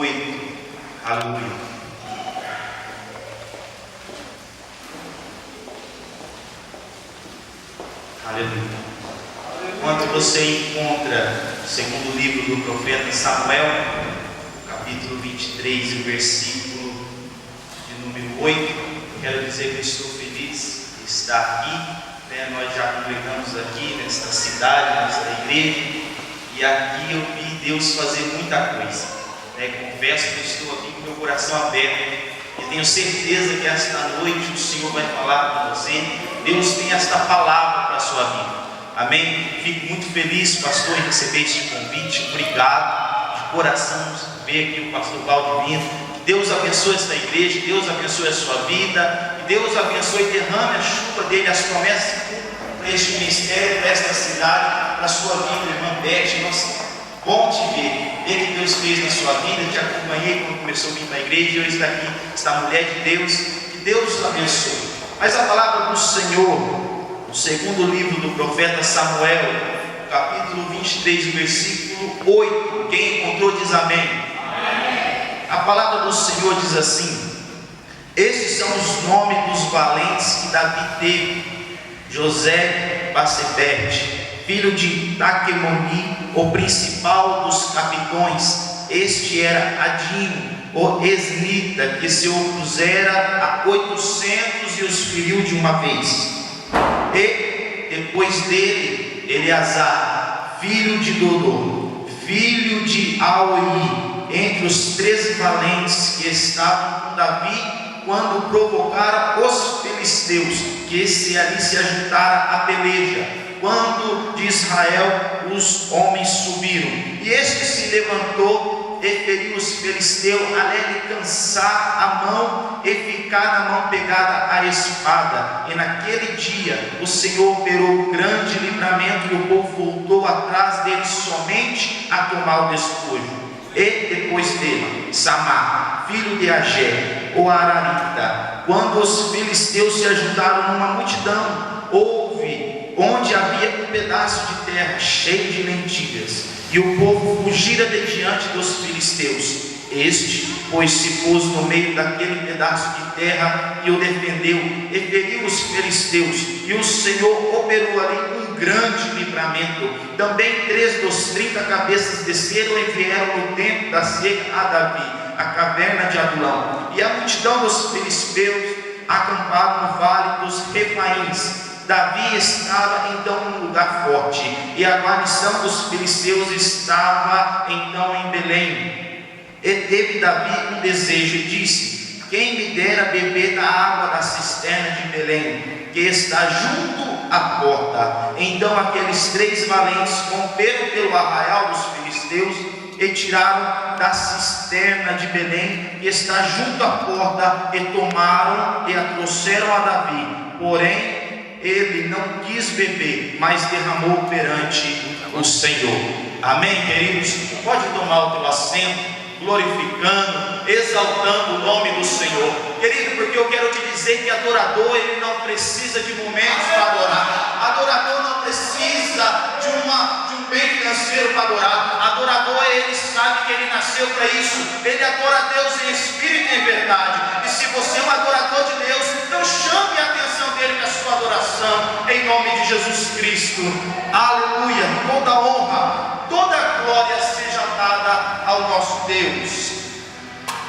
8. Aleluia. Aleluia. Enquanto você encontra, segundo o livro do profeta Samuel, capítulo 23, o versículo de número 8, quero dizer que eu estou feliz de estar aqui. Nós já congregamos aqui nesta cidade, nesta igreja, e aqui eu vi Deus fazer muita coisa. Confesso que estou aqui com meu coração aberto e tenho certeza que esta noite o Senhor vai falar com você. Deus tem esta palavra para a sua vida. Amém? Fico muito feliz, pastor, em receber este convite. Obrigado de coração ver aqui o pastor Valdivino. Que Deus abençoe esta igreja, Deus abençoe a sua vida, que Deus abençoe e derrame a chuva dele, as promessas para este ministério, para esta cidade, para a sua vida, irmã Beth. Nossa, bom te ver que Deus fez na sua vida. Eu te acompanhei quando começou a vir para a igreja, e hoje está aqui, esta mulher de Deus. Que Deus abençoe. Mas a palavra do Senhor, no segundo livro do profeta Samuel, capítulo 23, versículo 8. Quem encontrou diz amém. Amém. A palavra do Senhor diz assim: estes são os nomes dos valentes que Davi teve: José Basebete, filho de Taquemoni, o principal dos capitões. Este era Adino, o esnita, que se opusera a 800 e os feriu de uma vez. E depois dele, Eleazar, filho de Dodô, filho de Aoi, entre os 13 valentes que estavam com Davi quando provocara os filisteus, que ali se ajuntara a peleja, quando de Israel os homens subiram. E este se levantou e feriu os filisteus, até lhe cansar a mão e ficar na mão pegada a espada. E naquele dia o Senhor operou grande livramento, e o povo voltou atrás dele somente a tomar o despojo. E depois dele, Samar, filho de Agé, o Ararita, quando os filisteus se ajuntaram numa multidão, houve onde havia um pedaço de terra cheio de lentilhas, e o povo fugira de diante dos filisteus. Este, pois, se pôs no meio daquele pedaço de terra e o defendeu, e feriu os filisteus, e o Senhor operou ali um grande livramento. Também 3 dos 30 cabeças desceram e vieram no tempo da seca a Davi, a caverna de Adulão. E a multidão dos filisteus acamparam no vale dos Refaíns. Davi estava então num lugar forte, e a guarnição dos filisteus estava então em Belém. E teve Davi um desejo e disse: quem me dera beber da água da cisterna de Belém, que está junto à porta. Então aqueles 3 valentes romperam pelo arraial dos filisteus e tiraram da cisterna de Belém, que está junto à porta, e tomaram e a trouxeram a Davi. Porém ele não quis beber, mas derramou perante o Senhor. Amém, queridos? Pode tomar o teu assento, glorificando, exaltando o nome do Senhor. Querido, porque eu quero te dizer que adorador, ele não precisa de momentos para adorar. Adorador não precisa de um bem financeiro para adorar. Adorador, ele sabe que ele nasceu para isso. Ele adora a Deus em espírito e em verdade. E se você é um adorador de Deus, então chame a atenção dele com a sua adoração, em nome de Jesus Cristo. Aleluia. Toda honra, toda glória seja dada ao nosso Deus.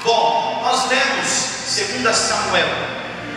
Bom, nós lemos 2 Samuel,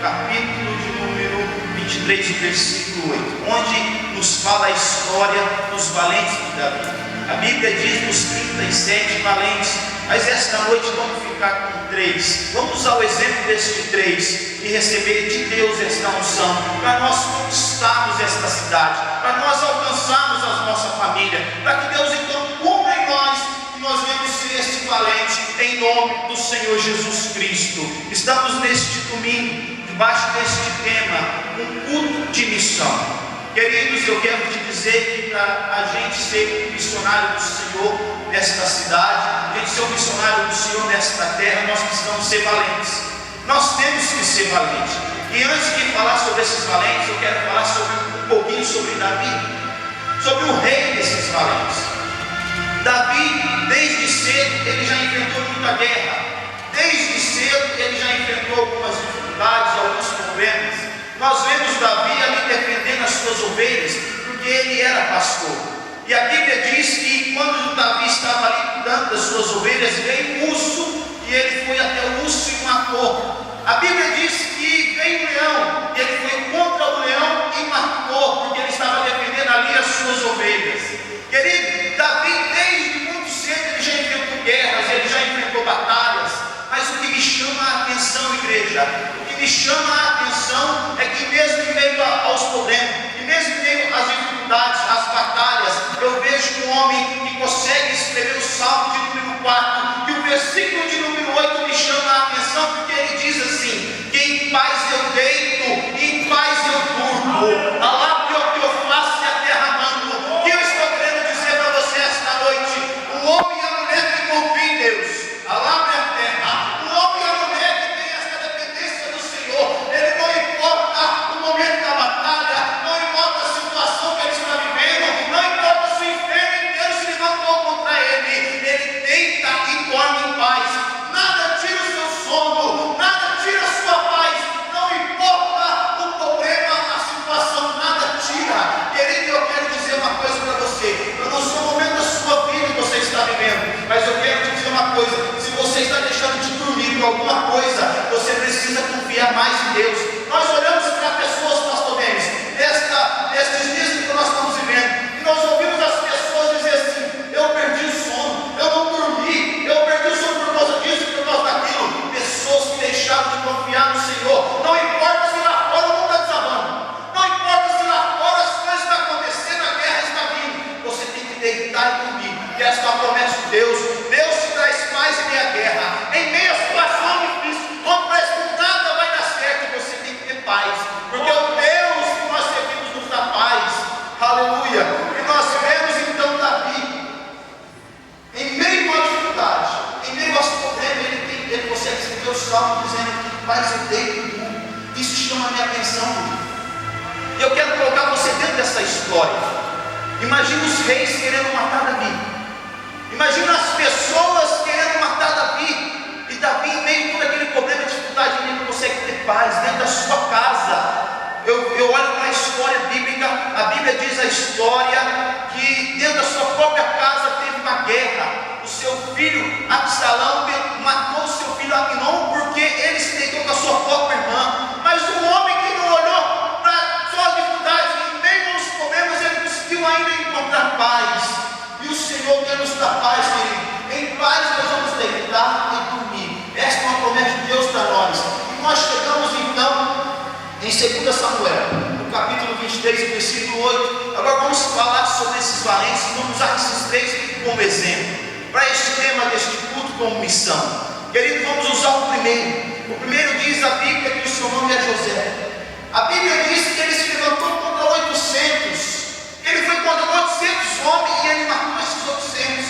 capítulo de número 23, versículo 8, onde nos fala a história dos valentes de Davi. A Bíblia diz dos 37 valentes, mas esta noite vamos ficar com 3. Vamos usar o exemplo destes 3 e receber de Deus esta unção, para nós conquistarmos esta cidade, para nós alcançarmos a nossa família, para que Deus então cumpra em nós, e nós venhamos ser este valente, em nome do Senhor Jesus Cristo. Estamos neste domingo, debaixo deste tema, um culto de missão. Queridos, eu quero te dizer que para a gente ser missionário do Senhor nesta cidade, a gente ser um missionário do Senhor nesta terra, nós precisamos ser valentes. Nós temos que ser valentes. E antes de falar sobre esses valentes, eu quero falar um pouquinho sobre Davi, sobre o rei desses valentes. Davi, desde cedo, ele já enfrentou muitas muita guerra. Desde cedo ele já enfrentou algumas dificuldades, alguns problemas. Nós vemos Davi ali defendendo as suas ovelhas, porque ele era pastor. E a Bíblia diz que quando Davi estava ali cuidando das suas ovelhas, veio um urso e ele foi até o urso e matou. A Bíblia diz que veio um leão e ele foi contra o leão e matou, porque ele estava defendendo ali as suas ovelhas. Querido, Davi desde muito cedo ele já enfrentou guerras, ele já enfrentou batalhas. Mas o que me chama a atenção, igreja, o que me chama a atenção é que mesmo em meio aos problemas, e mesmo em meio às dificuldades, às batalhas, eu vejo um homem que consegue escrever o Salmo de número 4, e o versículo de número 8 me chama a atenção, porque ele diz assim: que em paz eu deito, e em paz eu durmo, palavra que eu faço e a terra mando. O que eu estou querendo dizer para você esta noite? O homem e a mulher que confia em Deus, palavra e a terra, o homem e a mulher que tem essa dependência do Senhor, ele não importa o momento da batalha, não importa a situação que ele está vivendo, não importa se o inferno inteiro se levantou contra ele deita e dorme em paz. Nada tira o seu sono, nada tira a sua paz, não importa o problema, a situação, nada tira. Querido, eu quero dizer uma coisa para você. Eu não sou o momento da sua vida que você está vivendo, mas eu quero te dizer uma coisa: se você está deixando de dormir por alguma coisa, você precisa confiar mais em Deus. Nós olhamos para pessoas, pastor Denis, nestes dias que nós estamos vivendo, e nós ouvimos as pessoas dizer assim: eu perdi o sono, eu não dormi, eu perdi o sono por causa disso, por causa daquilo. Pessoas que deixaram de confiar no Senhor. Não importa se lá fora o mundo está desabando, não importa se lá fora as coisas estão acontecendo, a guerra está vindo, você tem que deitar e dormir. E essa é a promessa de Deus. Deus te traz paz em meio à guerra, em meio à situação difícil, quando parece que nada vai dar certo, você tem que ter paz, porque o Deus que nós servimos nos dá paz. Aleluia. E nós vemos então Davi, em meio à dificuldade, em meio aos problemas, ele consegue escrever o salmo dizendo: paz eu deito e durmo. Isso chama a minha atenção. E eu quero colocar você dentro dessa história. Imagina os reis querendo matar Davi. Imagina as pessoas querendo matar Davi. E Davi, em meio a todo aquele problema e dificuldade, ele não consegue ter paz dentro da sua casa. Eu olho para a história bíblica. A Bíblia diz a história que dentro da sua própria casa teve uma guerra. O seu filho Absalão matou o seu filho Amnon porque ele se deitou com a sua própria irmã. Mas um homem que não olhou para suas dificuldades, em meio aos problemas, ele conseguiu ainda encontrar paz. E o Senhor quer nos dar paz, querido. Em paz nós vamos deitar e dormir. Esta é uma promessa de Deus para nós. E nós chegamos então em 2 Samuel, no capítulo 23, versículo 8. Agora vamos falar sobre esses valentes. Vamos usar esses três como exemplo para este tema deste culto como missão. Querido, vamos usar o primeiro. O primeiro diz a Bíblia que o seu nome é José. A Bíblia diz que ele se levantou contra 800. Ele foi contra 800 homens e ele matou esses 800.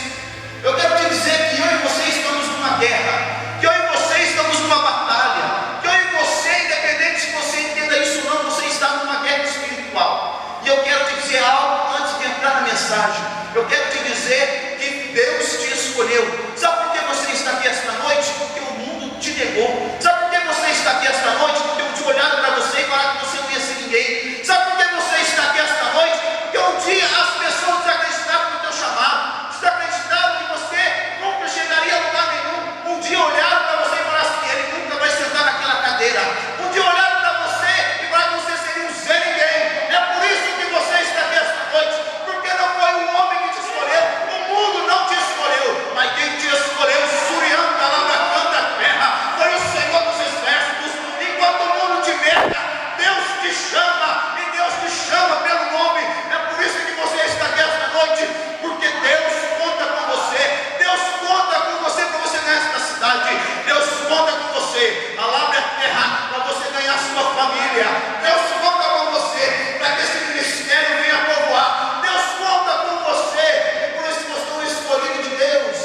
Eu quero te dizer que eu e você estamos numa guerra, que eu e você estamos numa batalha, que eu e você, independente se você entenda isso ou não, você está numa guerra espiritual. E eu quero te dizer algo antes de entrar na mensagem. Eu quero te dizer que Deus te escolheu. Sabe por que você está aqui esta noite? Porque o mundo te negou. Sabe por que você está aqui esta noite? Porque eu te olharam para você e falaram que você não ia ser ninguém. Sabe por que você está aqui esta noite? Porque um dia as pessoas desacreditaram no teu chamado, desacreditaram que você nunca chegaria a lugar nenhum. Um dia olharam para você e falaram assim: ele nunca vai sentar naquela cadeira. Um dia olharam para você e falaram que você seria um Zé Ninguém. É por isso que você está aqui esta noite, porque não foi um homem que te escolheu, o mundo não te escolheu, mas quem te escolheu, Surianta, lá na canta terra, foi o Senhor dos Exércitos. Enquanto o mundo te nega, Deus te chama, e Deus te chama pelo nome. É por isso que você está aqui esta noite, porque Deus conta com você. Deus conta com você para você ganhar esta cidade. Deus conta com você, abre a terra para você ganhar sua família. Deus conta com você para que esse ministério venha povoar. Deus conta com você, e por isso você é um escolhido de Deus.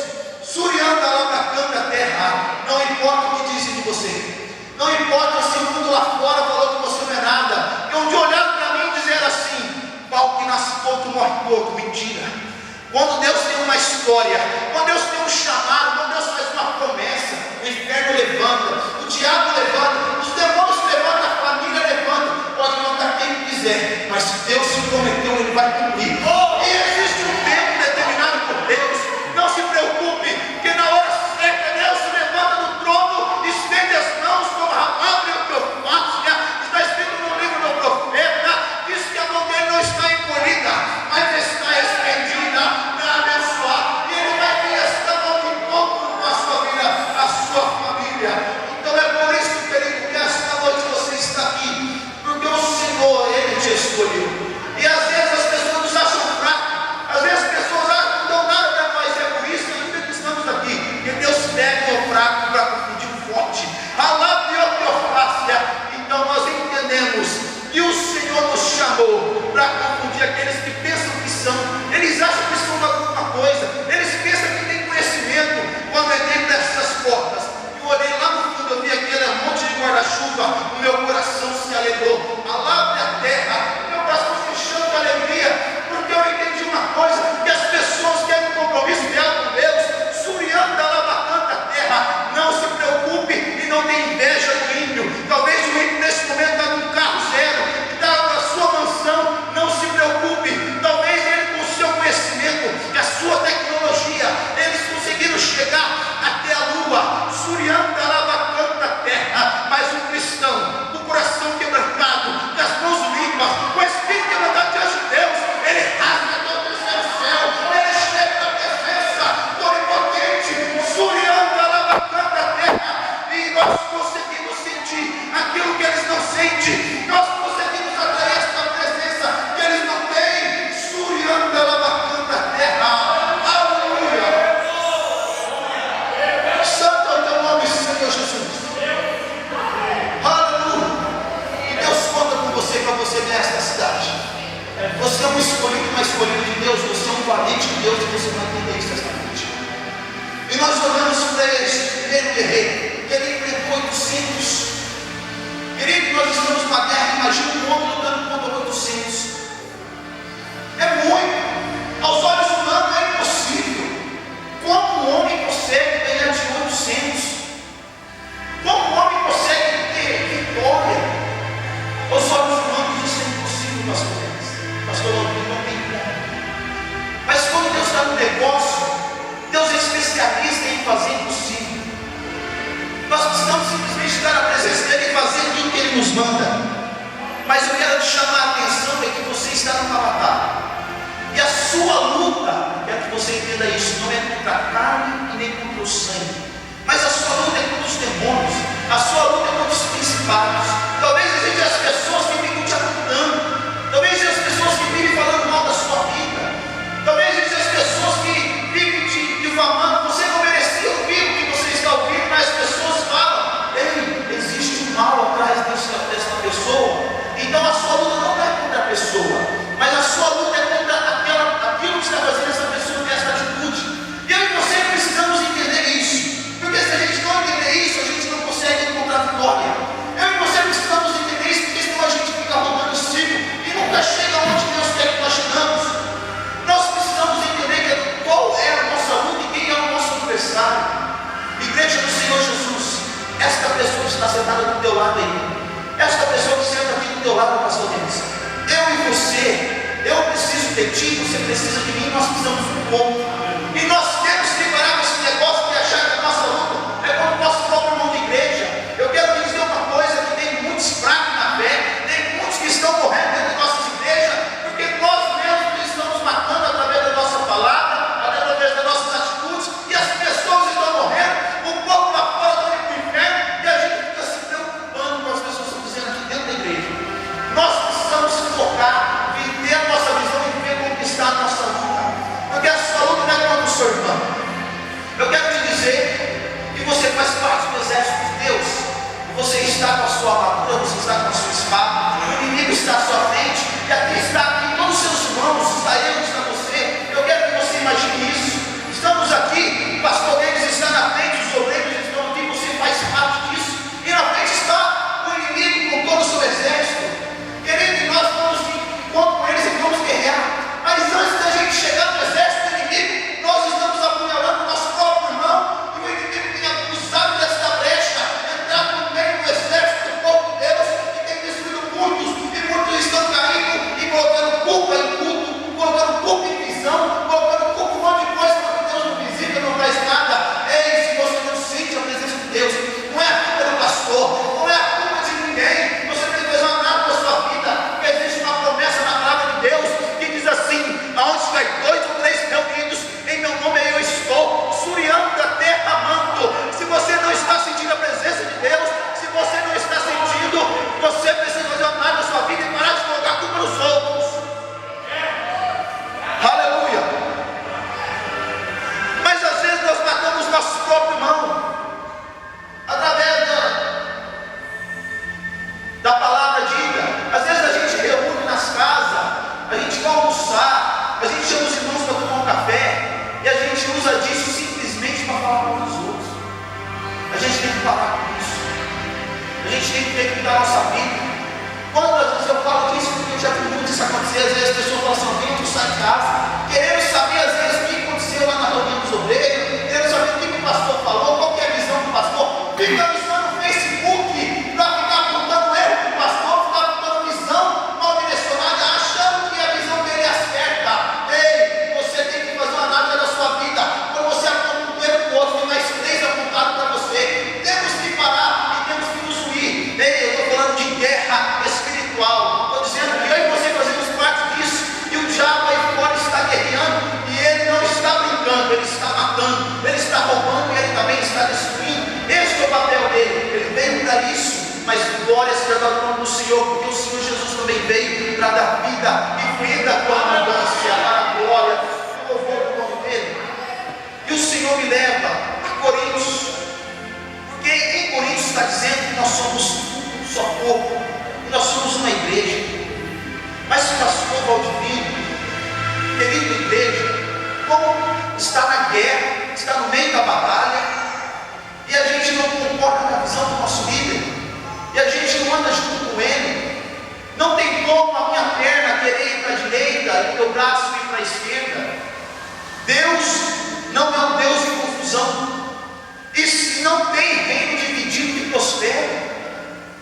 Surianda lá na canta terra. Não importa o que dizem de você, não importa se o mundo lá fora falou que você não é nada. E um dia olharam para mim e dizer assim: pau que nasce pouco, morre pouco. Mentira. Quando Deus tem uma história, quando Deus tem um chamado, quando Deus faz uma promessa, família. Então é por isso, querido, que esta noite você está aqui, porque o Senhor, Ele te escolheu. E às vezes as pessoas nos acham fracos, às vezes as pessoas acham que não dão nada para nós, é por isso ainda que estamos aqui, que Deus pega o fraco para confundir o forte. Alá Teofácia. Então nós entendemos que o Senhor nos chamou para confundir aqueles que pensam que são, eles acham que são alguma coisa, eles pensam que têm conhecimento. Quando eu entrei nessas portas, eu olhei lá no fundo, eu vi aquele monte de guarda-chuva, o meu coração se alegrou. Alabe a terra, meu coração se encheu de alegria, porque eu entendi uma coisa, que as pessoas querem um compromisso real com Deus. Surianda, Labacanta, terra, não se preocupe e não tenha inveja do ímpio. Talvez o ímpio nesse momento está num carro zero, está na sua mansão, não se preocupe. Talvez ele com o seu conhecimento, a sua tecnologia, eles conseguiram chegar até a lua. Surianda, Labacanta, terra, mas um cristão, com o coração quebrantado, com as mãos limpas, com o espírito quebrantado diante de Deus, ele rasga todo o terceiro céu, ele chega na presença do Onipotente. Surianda, Labacanta, terra, e nós conseguimos sentir aquilo que eles não sentem, nós conseguimos atrair esta presença que eles não têm. Surianda, Labacanta, terra, aleluia. Santo é o teu nome, Senhor Jesus. Aleluia. E Deus conta com você para você ganhar esta cidade. Você é um escolhido, mas escolhido de Deus. Você é um valente de Deus e você vai entender isso esta noite. E nós olhamos para esse primeiro guerreiro, que ele enfrentou 800. Querido, nós estamos numa guerra, imagina um homem lutando contra 800. É muito. Aos olhos humanos é impossível. Como um homem consegue ganhar de 800? Como um homem consegue ter vitória? Aos olhos humanos isso é impossível, pastor. Pastor, não tem como. Mas quando Deus está no negócio, Deus é especialista em fazer impossível. Nós precisamos simplesmente estar na presença dEle e fazer aquilo que Ele nos manda. Mas eu quero te chamar a atenção é que você está numa batalha. E a sua luta, quero que você entenda isso, não é contra a carne e nem contra o sangue. Mas a sua luta é contra os demônios. A sua luta é contra os principados. Talvez existam as pessoas que ficam te apontando. Talvez existam as pessoas que vivem falando mal da sua vida. Talvez existam as pessoas que vivem te difamando. Você não merecia ouvir o que você está ouvindo, mas as pessoas falam. Ei, existe um mal atrás dessa pessoa. Então a sua luta não é contra a pessoa, mas a sua luta é contra aquilo que está fazendo essa pessoa ter essa atitude. E eu e você precisamos entender isso. Porque se a gente não entender isso, a gente não consegue encontrar vitória. Eu e você precisamos entender isso, porque senão a gente fica rodando em círculo e nunca chega onde Deus quer que nós chegamos. Nós precisamos entender qual é a nossa luta e quem é o nosso adversário. Igreja do Senhor Jesus, esta pessoa que está sentada do teu lado aí, esta pessoa que senta aqui do teu lado, pastor Denis, eu e você, eu preciso de ti, você precisa de mim, nós precisamos um pouco. E nós temos que parar com esse negócio de achar que a nossa luta é contra o nosso próprio irmão de igreja. Eu quero te dizer uma coisa, que tem muitos fracos na fé, tem muitos que estão morrendo dentro de nossas igrejas, porque nós mesmos estamos matando através da nossa palavra, através das nossas atitudes, e as pessoas estão morrendo, o povo lá fora está indo para o inferno, e a gente fica se preocupando com as pessoas que estão dizendo aqui dentro da igreja. Nós precisamos se focar, ter a nossa visão e ver conquistar a nossa luta, porque a sua luta não é contra o seu irmão. parar com isso. A gente tem que ter que cuidar da nossa vida. Quantas vezes eu falo disso, porque eu já vi muito isso acontecer. Às vezes as pessoas falam assim: alguém não sai de casa, querendo saber às vezes o que aconteceu lá na reunião dos obreiros, querendo saber o que o pastor falou, qual que é a visão do pastor, ficando só no Facebook para ficar apontando erro do pastor, ficar apontando visão mal direcionada, achando que a visão dele é certa. Ei, você tem que fazer uma análise da sua vida. Quando você aponta um erro para o outro, tem mais 3 apontados para você. Temos que parar e temos que nos unir. Ei, eu estou falando de guerra espiritual. Estou dizendo que eu e você fazemos parte disso. E o diabo aí fora está guerreando. E ele não está brincando, ele está matando, ele está roubando e ele também está destruindo. Este é o papel dele. Ele veio para isso. Mas glória seja ao nome do Senhor, porque o Senhor Jesus também veio para dar vida e vida com abundância, para a glória e louvor do nome dele. E o Senhor me leva a Coríntios, porque em Coríntios está dizendo que nós somos um só corpo, que nós somos uma igreja. Mas se o pastor Valdivino, querido igreja, como está na guerra, está no meio da batalha, e a gente não concorda com a visão do nosso líder, e a gente não anda junto com ele, não tem como a minha perna querer ir para a direita e o meu braço ir para a esquerda. Deus não é um Deus de confusão, e se não tem reino dividido que prospera.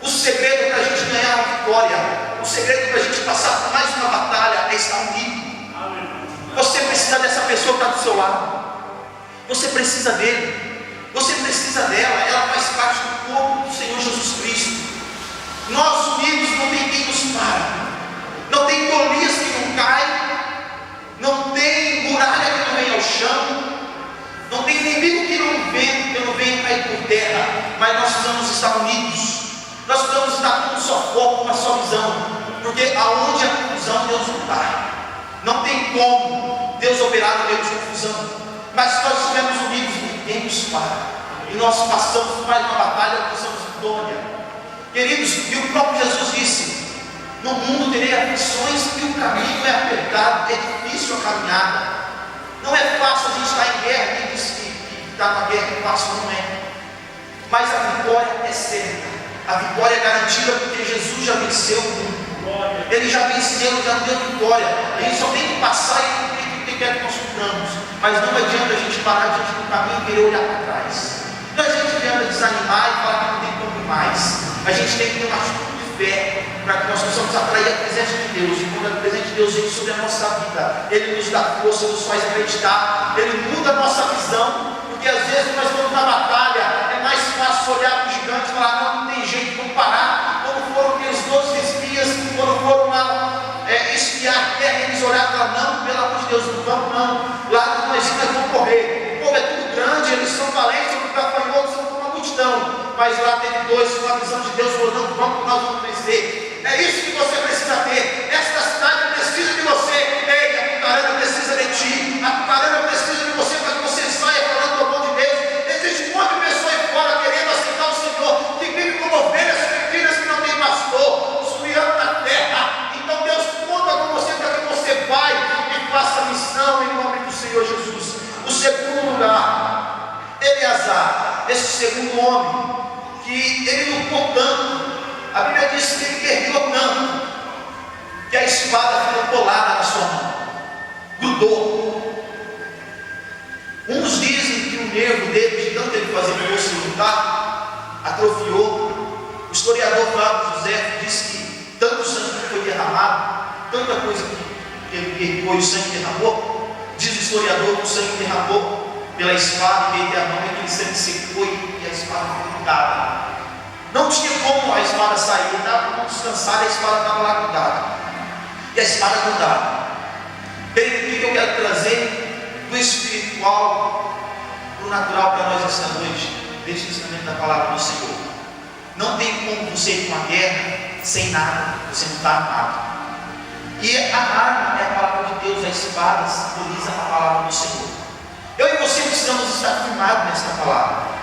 O segredo para a gente ganhar a vitória, o segredo para a gente passar por mais uma batalha é estar unido. Você precisa dessa pessoa que está do seu lado, você precisa dele, você precisa dela, ela faz parte do corpo do Senhor Jesus Cristo. Nós unidos não tem quem nos para, não tem Golias que não cai, não tem muralha que não vem ao chão, não tem inimigo que não venha cair por terra, mas nós precisamos estar unidos, nós precisamos estar com um só foco, uma só visão, porque aonde há confusão, Deus não está. Não tem como Deus operar no meio de confusão, mas se nós estivermos unidos, ninguém nos para, e nós passamos por mais uma batalha, alcançamos vitória. Queridos, e o próprio Jesus disse: no mundo terei aflições, e o caminho é apertado, é difícil a caminhada, não é fácil a gente estar em guerra. Quem disse que está na guerra é fácil? Não é, mas a vitória é certa, a vitória é garantida, porque Jesus já venceu o mundo. Ele já venceu, já deu vitória. A gente só tem que passar e cumprir o que quer que nós cumpramos. Mas não adianta a gente parar diante do caminho e querer olhar para trás. Não adianta desanimar e falar que não tem como mais. A gente tem que ter uma atitude de fé para que nós possamos atrair a presença de Deus. E quando a presença de Deus vem sobre a nossa vida, Ele nos dá força, nos faz acreditar, Ele muda a nossa visão. Porque às vezes nós estamos na batalha, é mais fácil olhar para o gigante e falar: não tem jeito, vamos parar. Como foram aqueles 12 espias, quando foram lá espiar a terra, eles olharam e falaram: não, pelo amor de Deus, não vamos não, lá nós vamos correr, o povo é tudo grande, eles são valentes, são gafanhotos, são como uma multidão. Mas lá teve 2 com a visão de Deus, falou: não, vamos, nós vamos vencer. É isso que você precisa ter. Esta cidade precisa de você. Ei, a Pucarana precisa de ti, a Pucarana precisa de você, para que você saia falando do amor de Deus. Existe um monte de pessoas aí fora querendo aceitar o Senhor, que vive como ovelhas perdidas que não tem pastor, esfriando na terra. Então Deus conta com você para que você vai e faça a missão em nome do Senhor Jesus. O segundo lugar, Eleazar, esse segundo homem, que ele lutou tanto, a Bíblia diz que ele guerreou tanto, que a espada ficou colada na sua mão, grudou. Uns dizem que o nervo dele, de tanto ele fazer força e lutar, atrofiou. O historiador Flávio José diz que tanto sangue foi derramado, tanta coisa que ele guerreou e o sangue derramou. Diz o historiador que o sangue derramou pela espada e veio a mão, e aquele sangue secou e a espada foi grudada. Não tinha como a espada sair, ele estava como descansar, a espada estava lá grudada. E a espada grudada. Querido, o que eu quero trazer do espiritual para o natural para nós esta noite, deste ensinamento da palavra do Senhor? Não tem como você ir para uma guerra sem nada, você não está armado. E a arma é a palavra de Deus, a espada simboliza a palavra do Senhor. Eu e você precisamos estar firmados nesta palavra.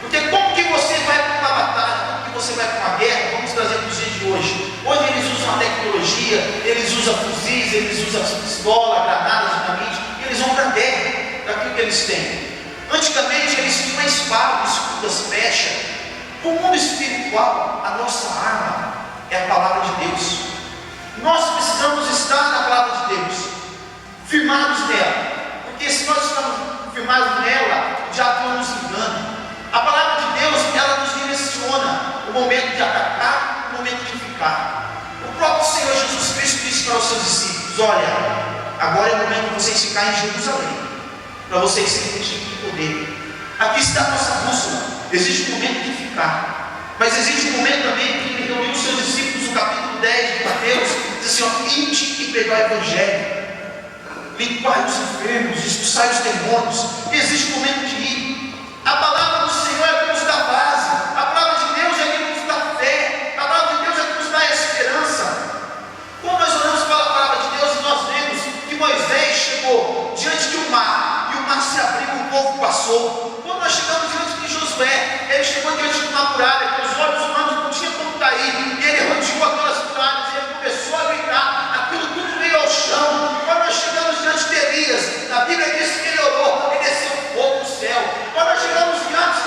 Porque como que você vai para uma batalha, como que você vai para uma guerra? Vamos trazer para os dias de hoje. Hoje eles usam a tecnologia, eles usam fuzis, eles usam pistola, granadas, dinamite, e eles vão para a guerra, daquilo que eles têm. Antigamente eles tinham uma espada, um escudo, as flechas, No mundo espiritual, a nossa arma é a palavra de Deus. Nós precisamos estar na palavra de Deus, firmados nela, porque se nós estamos firmados nela, o diabo não nos engana. A palavra de Deus, ela nos direciona o momento de atacar, o momento de ficar. O próprio Senhor Jesus Cristo disse para os seus discípulos: olha, agora é o momento de vocês ficarem em Jerusalém, para vocês serem cheios de poder. Aqui está a nossa bússola. Existe um momento de ficar, mas existe um momento também que ele reuniu os seus discípulos, no capítulo 10 de Mateus, diz assim: ó, ide e pregai o Evangelho, limpai os enfermos, expulsai os demônios. E existe um momento de ir. A palavra do Senhor é que nos dá base, a palavra de Deus é que nos dá fé, a palavra de Deus é que nos dá esperança. Quando nós olhamos para a palavra de Deus, nós vemos que Moisés chegou diante de um mar, e o mar se abriu e o povo passou. Quando nós chegamos diante de Josué, ele chegou diante de uma muralha, que os olhos humanos não tinham como cair, e ele rodeou aquelas muralhas, e ele começou a gritar, aquilo tudo veio ao chão. Quando nós chegamos diante de Elias, a Bíblia diz que ele orou, ele desceu fogo do céu. Quando nós chegamos diante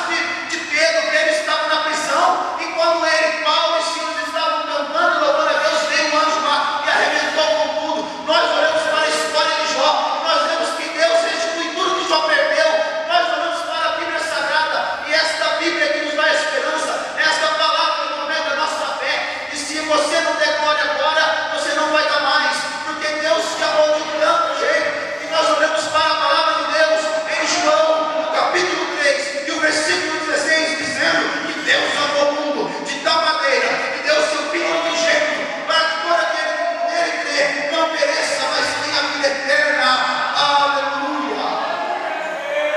de Pedro, que ele estava na prisão, e quando ele, Paulo e Silas estavam cantando, louvando a Deus, veio um anjo lá e arrebentou com tudo. Nós olhamos para a história de Jó, nós vemos que Deus restitui tudo que Jó perdeu. Nós olhamos para a Bíblia Sagrada, e esta Bíblia que nos dá esperança, esta palavra que aumenta a nossa fé. E se você não der glória agora, você não vai dar mais, porque Deus te amou de tanto jeito. E nós olhamos para a palavra de Deus em João, no capítulo 3, e o versículo 16, dizendo que Deus amou o mundo de tal maneira que deu o seu Filho unigênito, para que todo aquele que nele crê não pereça, mas tenha a vida eterna. Aleluia!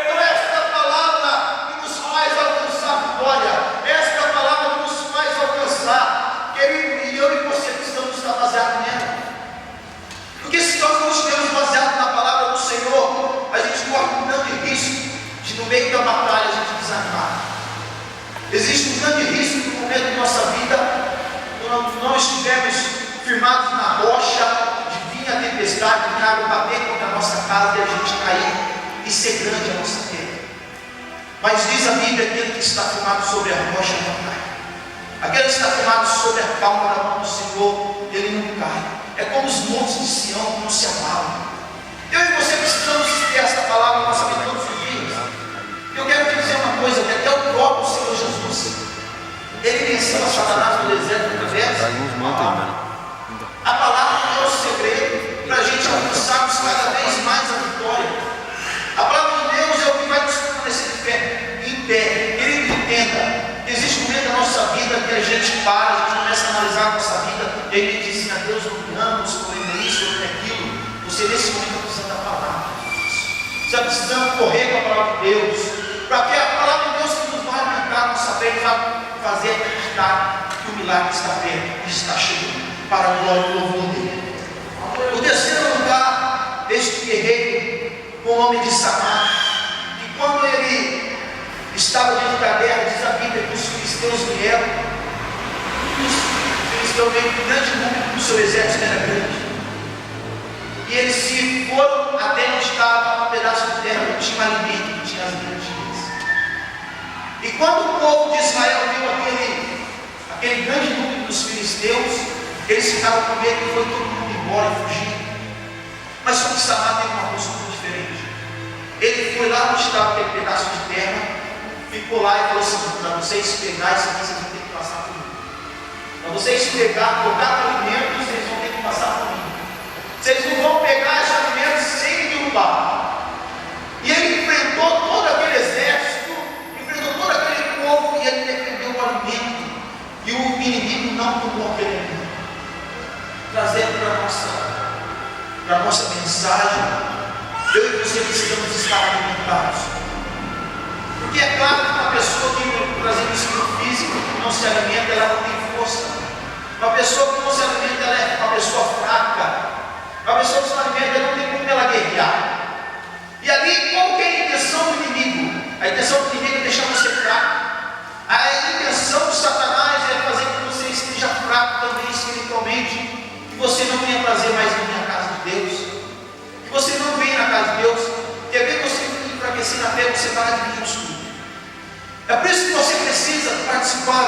Então esta palavra que nos faz alcançar vitória, esta palavra que nos faz alcançar, querido, e eu e você precisamos estar baseados nela. Porque se nós não estivermos baseados na palavra do Senhor, a gente corre um grande risco de, no meio da batalha, a gente desanimar. Existe um grande risco no momento da nossa vida, quando não estivermos firmados na rocha, de vir a tempestade, de água bater contra a nossa casa e a gente cair e ser grande a nossa queda. Mas diz a Bíblia: aquele que está firmado sobre a rocha não cai. Aquele que está firmado sobre a palma da mão do Senhor, ele não cai. É como os montes de Sião que não se abalam. Eu e você precisamos ter esta palavra na nossa vida todos os dias. Eu quero te dizer uma coisa, que até o próprio Senhor Jesus, ele venceu a Satanás no deserto através da palavra. A palavra é o segredo para a gente alcançarmos cada vez mais a vitória. A palavra de Deus é o que vai nos fortalecer em pé. Querido, entenda, existe um momento da nossa vida que a gente para, a gente começa a analisar a nossa vida, e aí a gente diz assim: a Deus não me ama, estou vendo isso, estou vendo aquilo. Você nesse momento está precisando da palavra de Deus. Você está precisando correr com a palavra de Deus, porque a palavra de Deus que nos vai alimentar a nossa fé, nos vai fazer acreditar que o milagre está perto, que está chegando, para a glória e o louvor dele. O terceiro lugar, este guerreiro com o nome de Samar, e quando ele estava dentro da guerra, diz a Bíblia que os filisteus vieram, os filisteus veio com grande número, o seu exército era grande, e eles se foram até onde estava um pedaço de terra, não tinha alimento, não tinha as garantias. E quando o povo de Israel viu aquele grande número dos filisteus, eles ficaram com medo e foi todo mundo embora e fugiu. Mas só que Samar teve uma postura diferente. Ele foi lá onde estava aquele pedaço de terra, ficou lá e falou assim: para vocês pegar isso aqui, vocês vão ter que passar por mim. Para vocês pegar, colocar alimentos, vocês vão ter que passar por mim. Vocês não vão pegar esses alimentos sem me derrubar. E ele enfrentou todo aquele exército, enfrentou todo aquele povo, e ele defendeu o alimento. E o inimigo não tomou aquele alimento. Trazendo para a nossa mensagem, eu e você precisamos estar alimentados. Porque é claro que uma pessoa que, trazendo isso no físico, que não se alimenta, ela não tem força. Uma pessoa que não se alimenta, ela é uma pessoa fraca. Uma pessoa que se alimenta, não tem como ela guerrear. E ali, qual que é a intenção do inimigo? A intenção do inimigo é deixar você fraco. A intenção de Satanás é fazer com que você esteja fraco também espiritualmente, que você não venha trazer mais vir à casa de Deus, que você não venha na casa de Deus, quer ver você enfraquecer na fé, você vai adquirir um escudo. É por isso que você precisa participar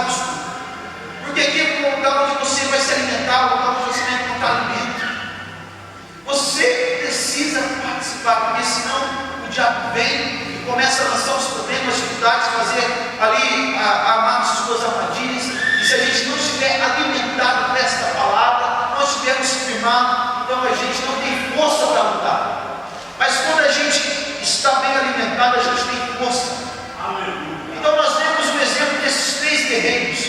dificuldades, fazer ali, armar suas armadilhas, e se a gente não estiver alimentado por esta palavra, não estivermos firmados, então a gente não tem força para lutar. Mas quando a gente está bem alimentado, a gente tem força. Então nós vemos o exemplo desses 3 guerreiros.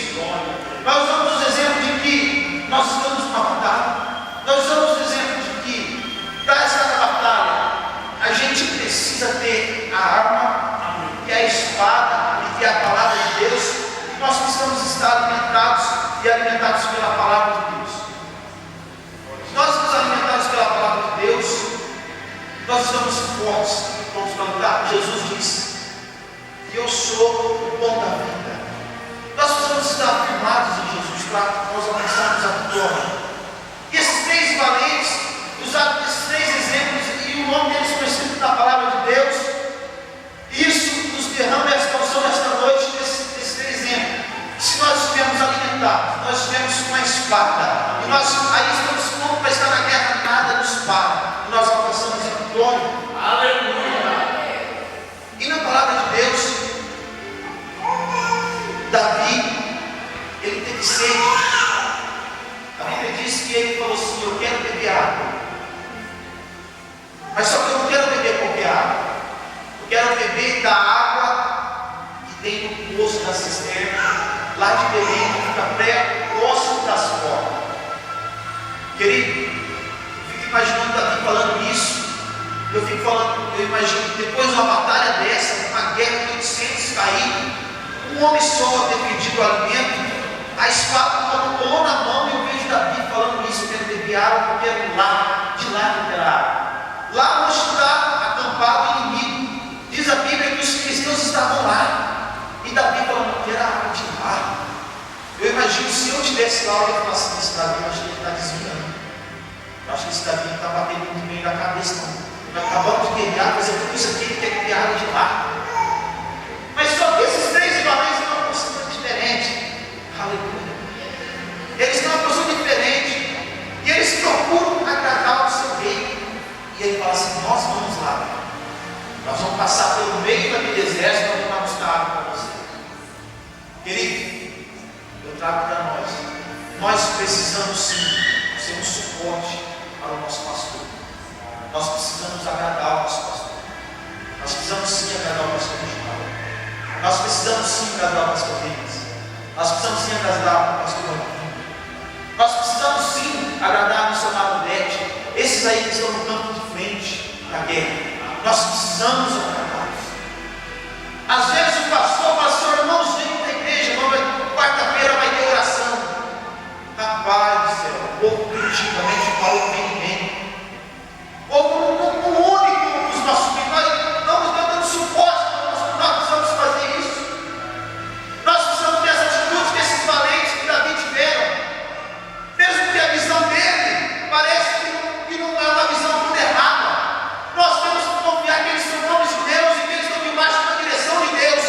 Nós vemos o exemplo de que nós estamos numa batalha. Nós vemos o exemplo de que para essa batalha a gente precisa ter a arma, que é a espada e que é a palavra de Deus. E nós precisamos estar alimentados e alimentados pela palavra de Deus. Se nós nos alimentarmos pela palavra de Deus, nós estamos fortes, vamos para lutar. Jesus disse que eu sou o pão da vida. Nós precisamos estar firmados em Jesus para nós alcançarmos a vitória. E esses 3 valentes usaram esses 3 exemplos, e o nome deles foi escrito na palavra de Deus. Isso nos derrama esta unção nesta noite, desses 3 exemplos. Se nós estivermos alimentados, nós estivermos com a espada, e nós aí estamos prontos para estar na guerra, nada nos para, e nós alcançamos a vitória. Aleluia! E na palavra de Deus, Davi, ele teve sede. A Bíblia diz que ele falou assim: eu quero beber água, mas só que eu não quero beber qualquer água, eu quero beber da água que tem no poço da cisterna, lá de Belém, que fica pré-poço das portas. Querido, eu fico imaginando Davi falando isso. Eu imagino que depois de uma batalha dessa, uma guerra de 800 cair, um homem só ter perdido o alimento, a espada colou na mão, e eu vejo Davi falando isso: eu quero beber água, eu quero ir lá, de lá eu quero água. Lá onde está acampado o inimigo, diz a Bíblia que os filisteus estavam lá, e Davi falando: eu quero água de lá. Eu imagino, se eu estivesse lá, eu ia falar assim: esse Davi, eu acho que ele está desviando, eu acho que esse Davi não está batendo muito bem na cabeça, não. Nós acabamos de guerrear, fazer tudo isso aqui, ele quer beber água de lá. Mas só que esses 3 valentes estão numa posição diferente. Aleluia. Eles estão numa posição diferente, e eles procuram agradar o seu rei. E ele fala assim: nós vamos lá, nós vamos passar pelo meio daquele exército, nós vamos buscar água para você. Querido, eu trago para nós. Nós precisamos sim ser um suporte para o nosso pastor. Nós precisamos agradar o nosso pastor. Nós precisamos sim agradar o pastor regional. Nós precisamos sim agradar o pastor Reis. Nós precisamos sim agradar o pastor Marquinhos. Nós precisamos sim agradar a missionária Odete. Esses aí que estão no campo de frente da guerra. Nós precisamos agradá-los. Às vezes o pastor fala assim: irmãos, vem para a igreja, quarta-feira vai ter oração. Rapaz do céu, o povo critica, mente fala o bem. Ou um único os nossos filhos, nós estamos dando suporte, nós precisamos fazer isso. Nós precisamos ter essa atitude que esses valentes que Davi tiveram, mesmo que a visão dele parece que não é uma visão toda errada. Nós temos que confiar que eles são homens de Deus e que eles estão debaixo da direção de Deus.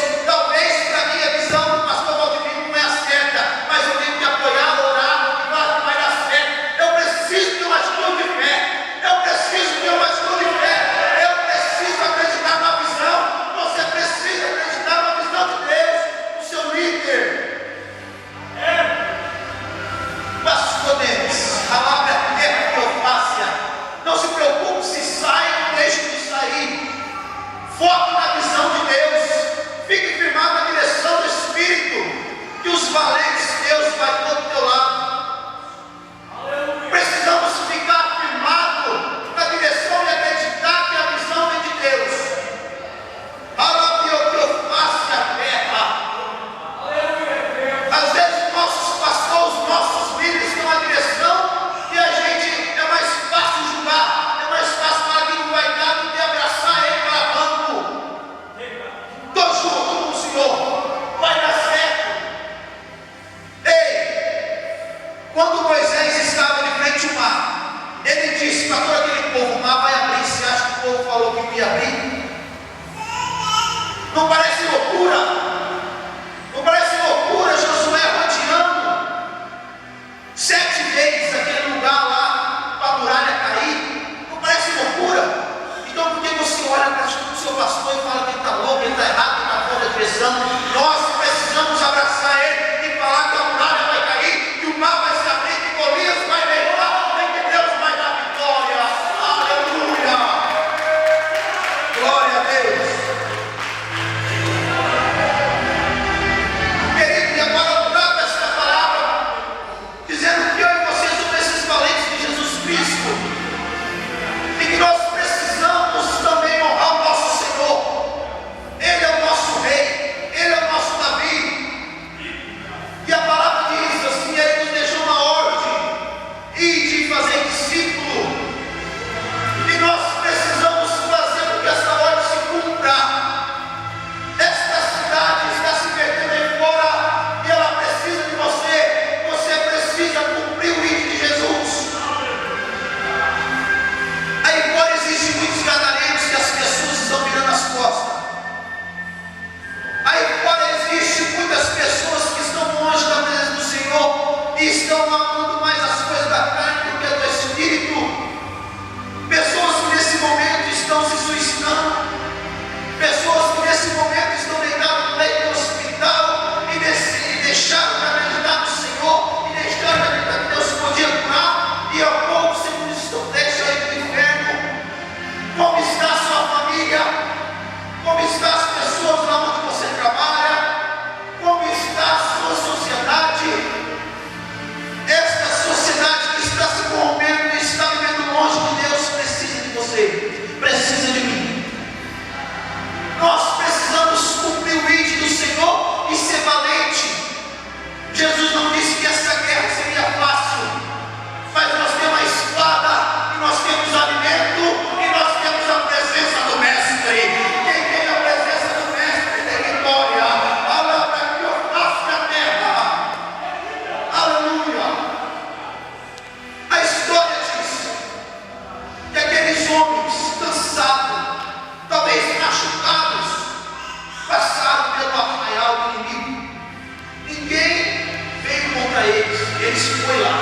Eles foram lá,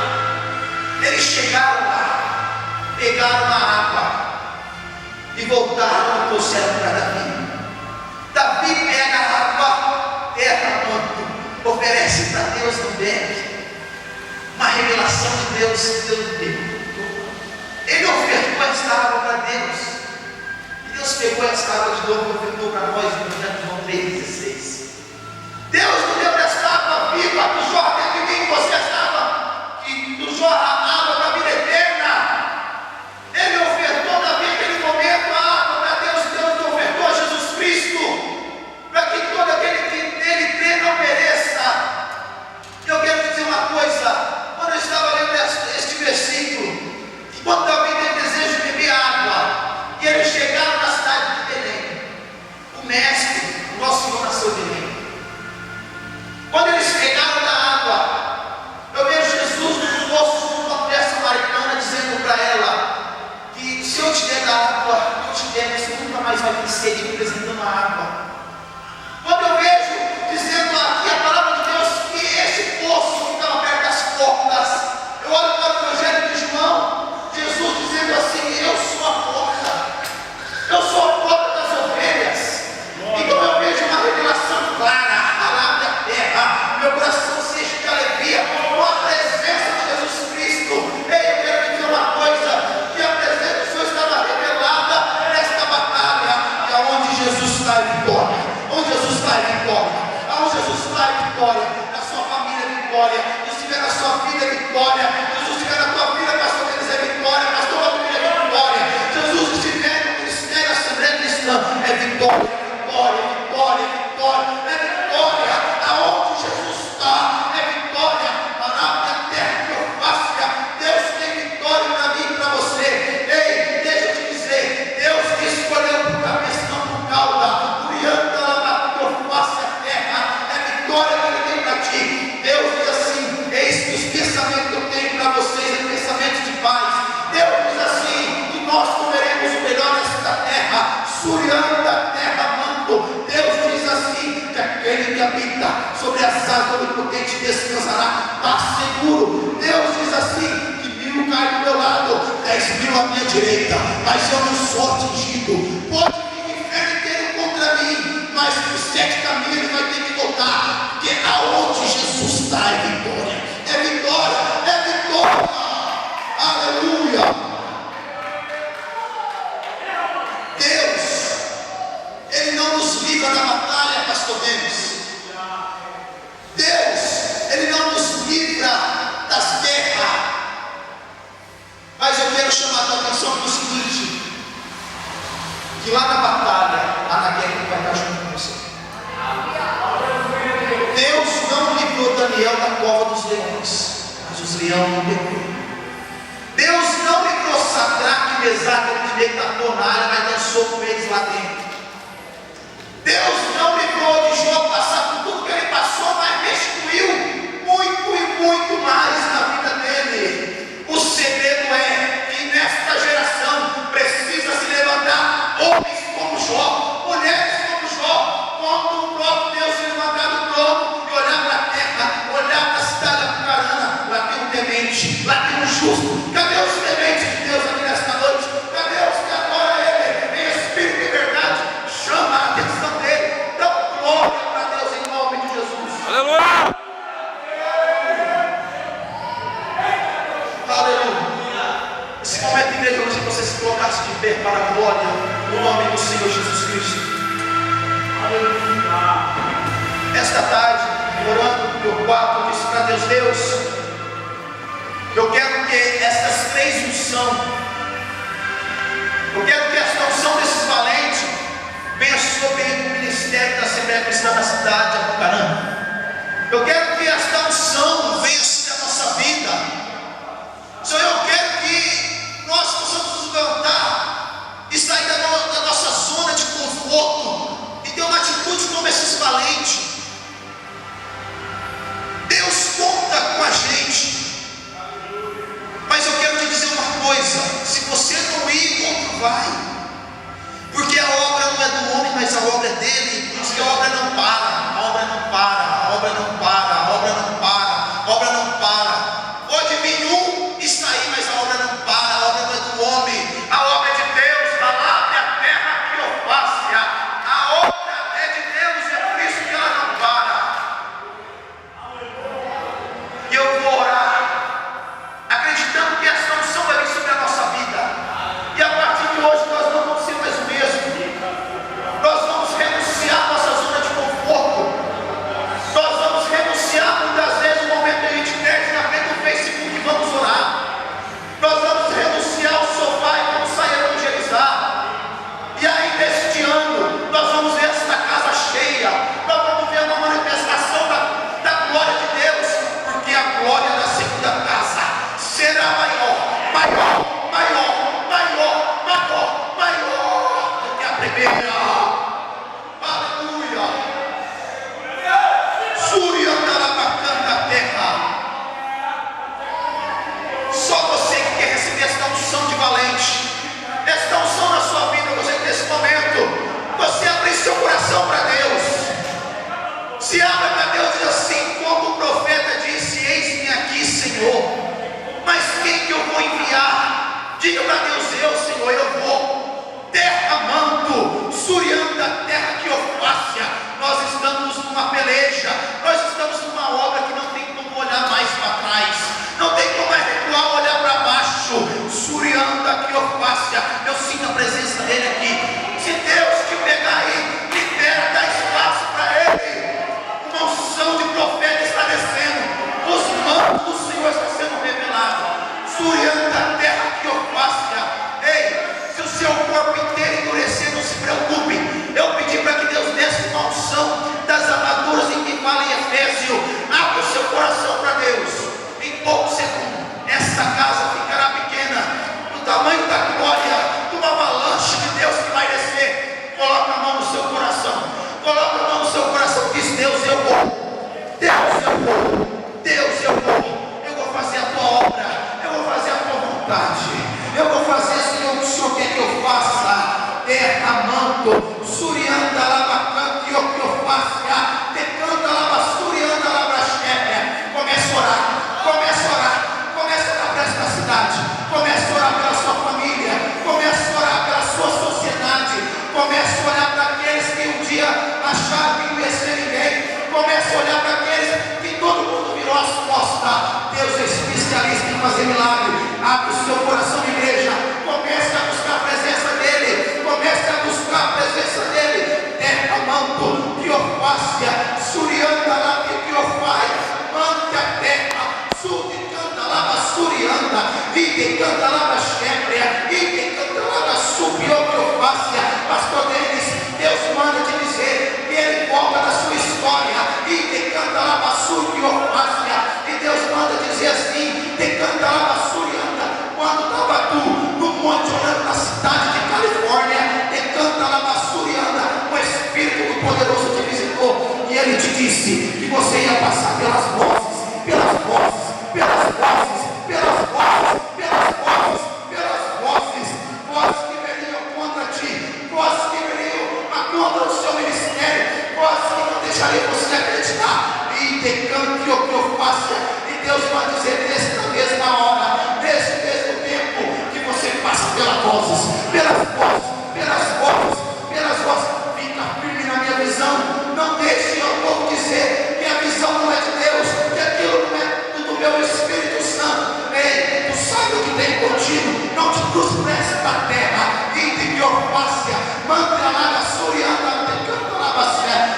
eles chegaram lá, pegaram a água e voltaram e trouxeram para Davi. Davi pega a água, derramando, oferece para Deus, não bebe. Uma revelação de Deus, Deus deu. Ele ofertou essa água para Deus. E Deus pegou essa água de novo e ofertou para nós em João 3,16. Deus não deu essa água viva que jorra dentro de mim, você essa água que jorra a água para a vida eterna. Ele ofertou Davi naquele momento a água para Deus. Deus ofertou a Jesus Cristo para que todo aquele que nele crê não pereça. Eu quero dizer uma coisa. Quando eu estava lendo este versículo, quando Davi teve desejo de beber água, e eles chegaram na cidade de Belém, o mestre, o nosso Senhor nasceu em Belém. Quando eles pegaram da água, eu vejo Jesus no poço junto com a mulher samaritana, dizendo para ela que se eu te der da água, eu te der, você nunca mais vai ter sede, representando a água. Quando eu vejo dizendo aqui a palavra de Deus que esse poço ficava perto das portas, eu olho para o Evangelho de João, Jesus dizendo assim: eu sou a porta, eu sou a porta das ovelhas. Então eu vejo uma revelação clara, a palavra da terra, meu coração se enche de alegria com a presença de Jesus Cristo. Ei, eu quero te dizer uma coisa, que a presença do Senhor estava revelada nesta batalha, e aonde Jesus está em vitória, onde Jesus está em vitória, aonde Jesus está em vitória, na sua família é vitória, se estiver na sua vida é vitória, Jesus estiver na tua vida, pastor Denis, é vitória, pastor Rodrigo é vitória, Jesus estiver no ministério, na Assembleia Cristã, é vitória, vitória, vitória, vitória, é vitória, aonde Jesus está, é vitória, palavra da terra que eu faço, Deus tem vitória para mim e para você. Ei, deixa eu te dizer, Deus te escolheu por cabeça, não por cauda, por anda lá que eu faço a terra, é vitória que Ele tem para ti. Deus diz assim: eis que os pensamentos que eu tenho para vocês é pensamentos de paz. Deus diz assim: que nós comeremos o melhor desta terra, surianda, terra manto. Deus diz assim: que aquele que habita sobre as asas do Onipotente descansará, está seguro. Deus diz assim: que 1000 caem do meu lado, 10.000 à minha direita, mas eu não sou atingido. Pode vir o inferno inteiro contra mim, mas por 7 caminhos ele vai ter que voltar, porque aonde Jesus está é vitória, é vitória, é vitória. Aleluia. Deus, Ele não nos livra da batalha, pastor Denis. Deus, Ele não nos livra das guerras. Mas eu quero chamar a tua atenção para o seguinte: que lá na batalha, lá na guerra, Ele vai estar junto com você. Deus não livrou Daniel da cova dos leões, mas os leões não temeu. Deus não livrou Sadraque e Mesaque e Abednego na área, mas dançou com eles lá dentro. Deus não livrou de Jó passar por tudo que ele passou, mas restituiu muito e muito mais na vida dele. O segredo é que nesta geração precisa se levantar homens como Jó, mulheres como Jó, quando o próprio Deus se levantar do trono e olhar para a terra, olhar para a cidade de Apucarana, lá tem um temente, lá tem um justo. Cadê os tementes de Deus aqui nesta noite? Cadê os que adoram Ele em espírito e verdade? Chama a atenção dele, dá glória para Deus em nome de Jesus. Aleluia! Aleluia. Esse momento, igreja, eu gostaria que você se colocasse de pé para a glória no nome do Senhor Jesus Cristo. Aleluia. Esta tarde, orando no meu quarto, eu disse para Deus: Deus, eu quero que estas 3 unções, eu quero que esta unção desses valentes venha sobre o ministério da Assembleia Cristã na cidade de Apucarana. Eu quero que esta unção venha sobre a nossa vida. Senhor, eu quero que nós possamos nos levantar e sair da nossa zona de conforto e ter uma atitude como esses valentes. Deus conta com a gente. Mas eu quero te dizer uma coisa: se você não ir, outro vai. Porque a obra não é do homem, mas a obra é dele. Por isso que a obra não para, a obra não para. surianda a terra que ofácia. Ei, se o seu corpo inteiro endurecer, não se preocupe. Eu pedi para que Deus desse uma unção das armaduras em que fala em Efésio. Abra o seu coração para Deus. Em poucos segundos, esta casa ficará pequena, do tamanho da glória, de uma avalanche de Deus que vai descer. Coloca a mão no seu coração. Coloca a mão no seu coração. Diz: Deus, eu vou. Deus, eu vou. Deus, eu vou. Eu vou fazer a tua obra. Eu vou fazer a tua vontade. Eu vou fazer, Senhor, o que o Senhor quer que eu faça. Derramando, surianda, lavacante, o que eu faça. Decanta, lava, surianda, lava, chefe. Comece a orar. Comece a orar. Comece a orar para esta cidade. Comece a orar pela sua família. Comece a orar pela sua sociedade. Comece a olhar para aqueles que um dia acharam que não ia ser ninguém. Comece a olhar para aqueles que todo mundo virou as costas. Deus é especialista em fazer milagre. Abre o seu coração, igreja. Comece a buscar a presença dele. Comece a buscar a presença dele. Derramando, piofácia, surianda, lá que piofai, mante a terra, sul de canta, lava, surianda, e de canta, lava, xébria, e de canta, lava, subiu, piofácia. Pastor Denis, Deus manda te dizer que ele volta da sua história, e de canta, lava, subiofácia, e Deus manda dizer assim: de canta, lava, surianda. Quando estava tu no monte olhando na cidade de Califórnia, de canta, lava, surianda, o Espírito do Poderoso te visitou e ele te disse que você ia passar pelas vozes, pelas vozes, pelas vozes, pelas vozes, pelas vozes, pelas vozes, vozes que viriam contra ti, vozes que viriam contra o seu ministério, vozes que não deixariam você acreditar. E decante o que eu faça, e Deus vai dizer nesta mesma hora, nesse mesmo tempo, que você passa pelas vozes, pelas vozes, pelas vozes, pelas vozes. Fica firme na minha visão. Não deixe o povo dizer que a visão não é de Deus, que aquilo não é do meu Espírito Santo. Ei, tu sabe o que tem contigo. Não te frustres da terra. E de biofácia, mantra lá na surianda, decanta lá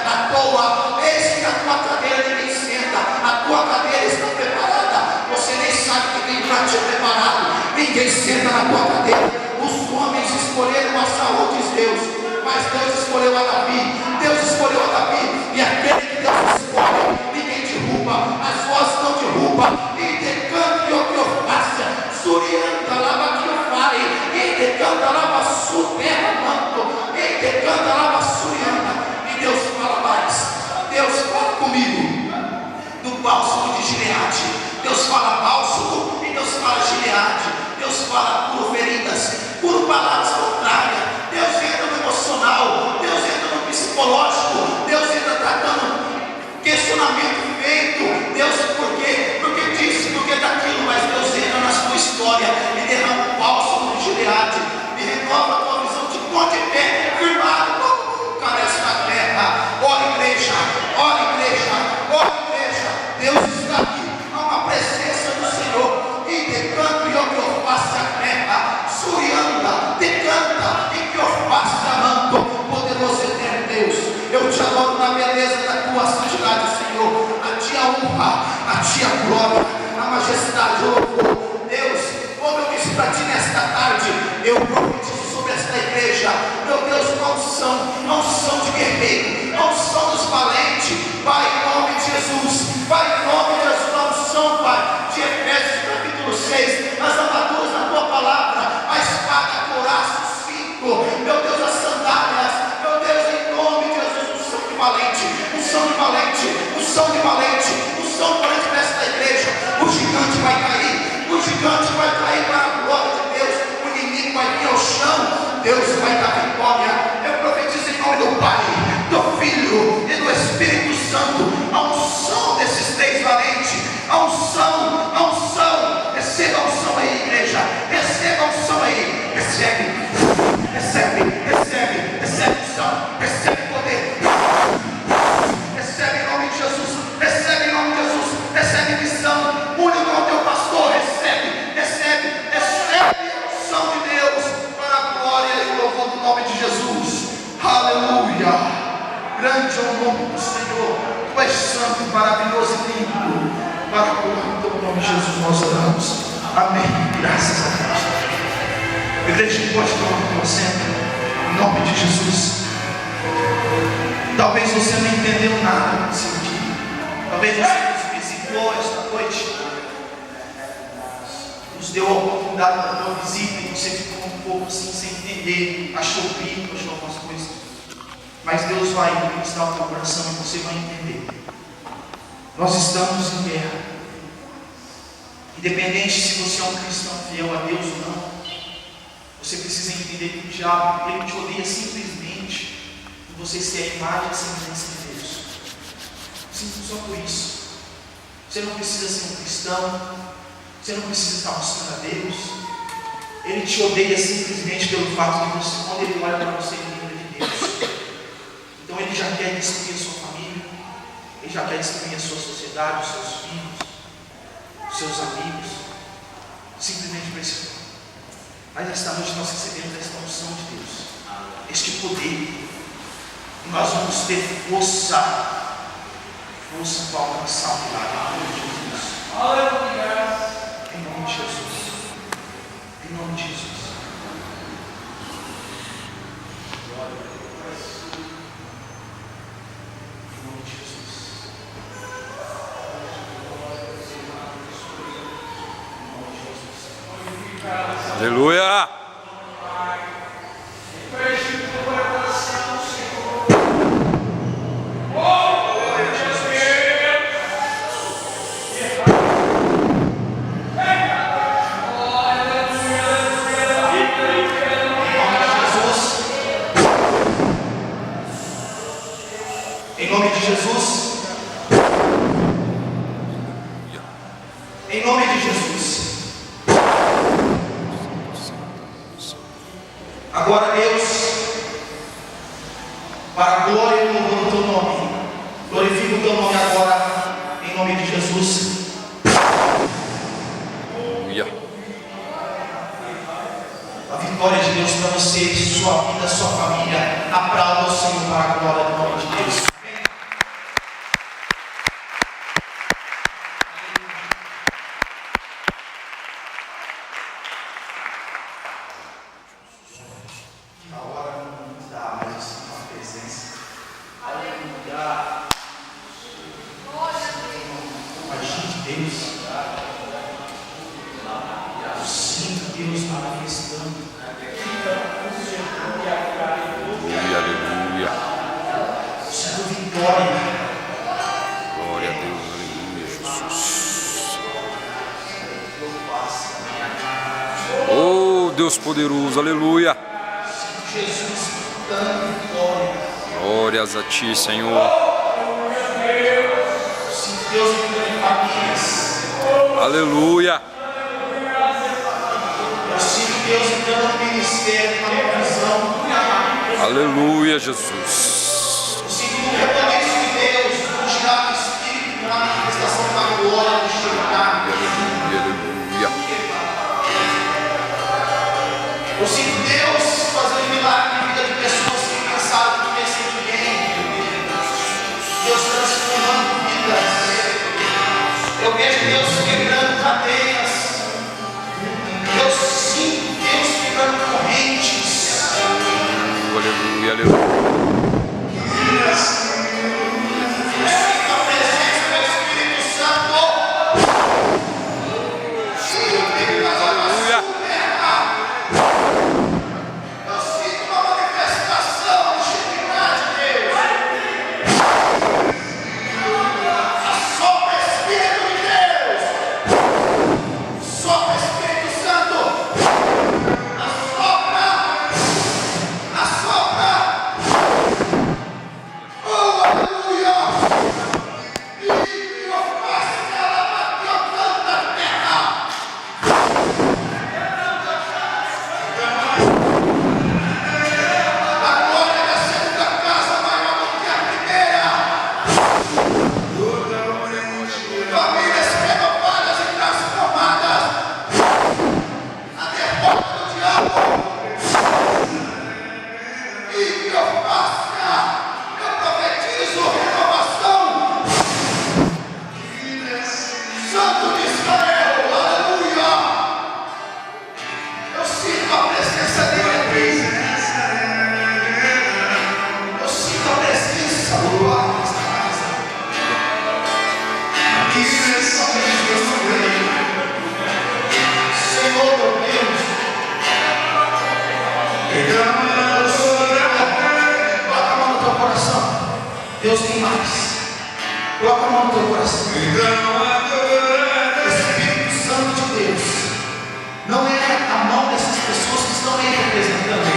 à toa. Eis que a tua cadeira ninguém senta. A tua cadeira está preparada. Você nem sabe que tem para te preparado. Ninguém senta na tua cadeira. Os homens escolheram a Saúl, diz Deus, mas Deus escolheu a Davi. Deus escolheu a Davi. E aquele que Deus escolhe, ninguém derruba. As vozes não derrubam. E decanta o que eu faça. Surianda, lava que eu fale. E decanta, lava terra manto. E decanta, lava surianda. E Deus fala mais. Deus fala comigo do bálsamo de Gileade. Deus fala bálsamo e Deus fala Gileade. Deus fala curo feridas, curo palavras contrárias. Deus entra no emocional, Deus entra no psicológico, Deus entra tratando questionamento feito. Deus, por quê? Porque disse, porque daquilo, mas Deus entra na sua história e derrama o bálsamo de Gileade e renova a tua visão de ponte de pé, firmado, como carece na terra. Ora, igreja, ora, igreja, ora, igreja. Deus está aqui, há uma presença do Senhor. E decanta e que eu faça a terra, surianda, decanta e que eu faça a manto, poderoso eterno Deus. Eu te adoro na beleza da tua santidade, Senhor. A ti a honra, a ti a glória, a majestade, o louvor. Deus, como eu disse para ti nesta tarde, eu profetizo sobre esta igreja, meu Deus, uma unção de guerreiro, uma unção dos valentes. Pai, em nome de Jesus, Pai, em nome de Jesus, uma unção, Pai, de Efésios capítulo 6, as armaduras da tua palavra, a espada, a couraça, o cinto, meu Deus, as sandálias, meu Deus, em nome de Jesus, unção de valente, unção de valente, unção de valente, unção de valente nesta igreja. O gigante vai cair, o gigante vai cair para a glória de Deus, o inimigo vai vir ao chão, Deus vai dar vitória. Eu profetizo em nome do Pai, do Filho e do Espírito Santo, a unção desses três valentes, a unção, receba a unção aí, igreja, receba a unção aí, recebe unção, recebe poder, recebe em nome de Jesus, recebe em nome de Jesus, recebe missão, une com o teu pastor, recebe a unção de Deus, para a glória e o louvor do nome de Jesus. Aleluia. Grande é o nome do Senhor. Tu és santo, maravilhoso e lindo. Para a glória do nome de Jesus nós oramos. Amém. Graças a Deus. Igreja, pode tomar com você, em nome de Jesus. Talvez você não entendeu nada nesse dia. Talvez você nos visitou esta noite, nos deu a oportunidade da tua visita e você ficou um pouco assim sem entender, achou rico, achou algumas coisas. Mas Deus vai ministrar o teu coração e você vai entender. Nós estamos em guerra. Independente se você é um cristão fiel a Deus ou não, você precisa entender que o diabo, ele te odeia simplesmente por você ser a imagem e semelhança de Deus. Simples só por isso. Você não precisa ser um cristão, você não precisa estar buscando a Deus. Ele te odeia simplesmente pelo fato de você, quando ele olha para você, ele lembra de Deus. Então ele já quer destruir a sua família, ele já quer destruir a sua sociedade, os seus filhos, os seus amigos, simplesmente por esse ponto. Mas esta noite nós recebemos esta unção de Deus, este poder, e nós vamos ter força para alcançar o milagre em nome de Jesus. Aleluia! Em nome de Jesus. Em nome de Jesus. Aleluia! Em nome de Jesus. Em nome de Jesus. Agora, Deus, para a glória e o louvor do teu nome, glorifica o teu nome agora, em nome de Jesus. A vitória de Deus para você, sua vida, sua família. Aplauda o Senhor para a glória do nome de Deus. Deus poderoso, aleluia. Jesus, dando glória. Glórias a ti, Senhor. Sinto Deus entrando em famílias. Aleluia. Eu sinto Deus entrando no ministério, na provisão. Aleluia, Jesus. Eu sinto o reconhecimento de Deus, o girar do Espírito, na manifestação da glória do chegar. Aleluia. Eu sinto Deus fazendo milagre na vida de pessoas que pensaram que não ia ser ninguém. Deus transformando vidas. Eu vejo Deus quebrando cadeias. Eu sinto Deus quebrando correntes. Aleluia, aleluia. Eu sinto a presença do Espírito Santo. mais. Coloca a mão no teu coração. Espírito Santo de Deus, não é a mão dessas pessoas que estão aí representando.